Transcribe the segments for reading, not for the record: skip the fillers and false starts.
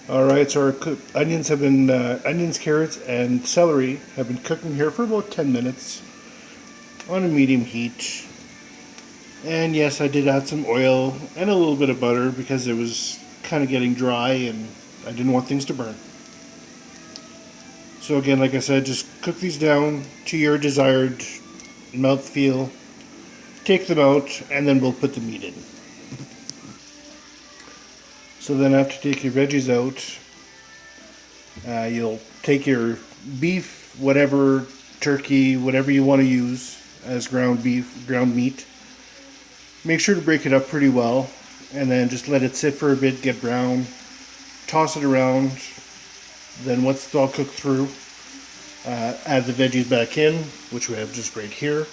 All right, so our onions have been onions, carrots, and celery have been cooking here for about 10 minutes on a medium heat. And yes, I did add some oil and a little bit of butter because it was kind of getting dry and I didn't want things to burn. So again, like I said, just cook these down to your desired mouthfeel. Take them out, and then we'll put the meat in. So then after you take your veggies out, you'll take your beef, whatever, turkey, whatever you want to use as ground beef, ground meat. Make sure to break it up pretty well, and then just let it sit for a bit, get brown. Toss it around. Then once it's all cooked through, add the veggies back in, which we have just right here.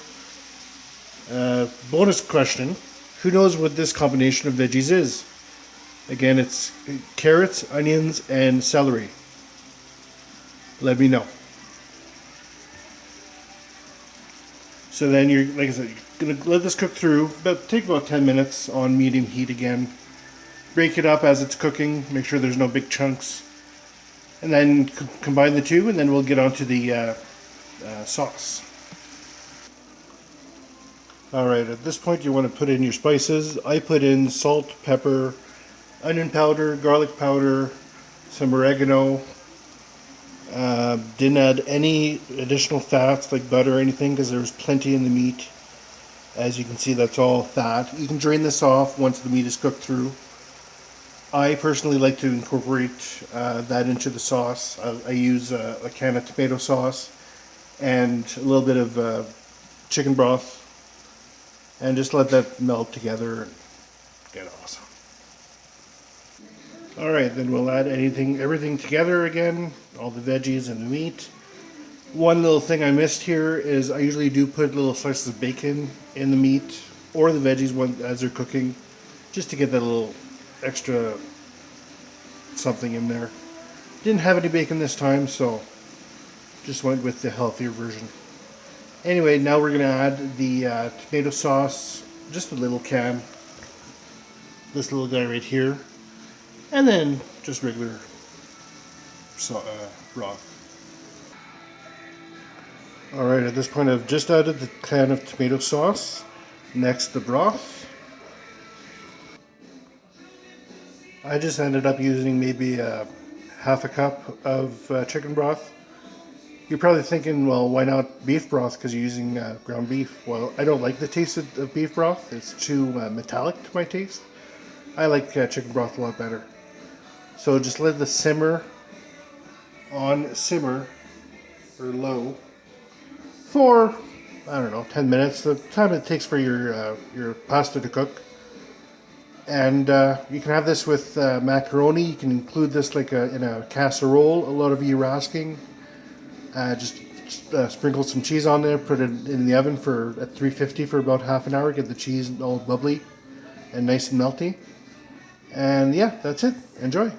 Bonus question: who knows what this combination of veggies is? Again, it's carrots, onions, and celery. Let me know. So then you're, like I said, you're gonna let this cook through. Take about 10 minutes on medium heat again. Break it up as it's cooking. Make sure there's no big chunks. And then combine the two, and then we'll get onto the sauce. Alright, at this point you want to put in your spices. I put in salt, pepper, onion powder, garlic powder, some oregano. Didn't add any additional fats like butter or anything because there was plenty in the meat. As you can see, that's all fat. You can drain this off once the meat is cooked through. I personally like to incorporate that into the sauce. I use a can of tomato sauce and a little bit of chicken broth, and just let that melt together and get awesome. Alright, then we'll add everything together again, all the veggies and the meat. One little thing I missed here is I usually do put little slices of bacon in the meat or the veggies as they're cooking, just to get that little extra something in there. Didn't have any bacon this time, so just went with the healthier version. Anyway, now we're going to add the tomato sauce, just a little can. This little guy right here. And then just regular broth. Alright, at this point I've just added the can of tomato sauce. Next, the broth. I just ended up using maybe half a cup of chicken broth. You're probably thinking, well, why not beef broth because you're using ground beef? Well, I don't like the taste of beef broth. It's too metallic to my taste. I like chicken broth a lot better. So just let the simmer or low for, I don't know, 10 minutes, the time it takes for your pasta to cook. And you can have this with macaroni. You can include this like in a casserole. A lot of you are asking. Just sprinkle some cheese on there, put it in the oven at 350 for about half an hour, get the cheese all bubbly and nice and melty. And yeah, that's it. Enjoy.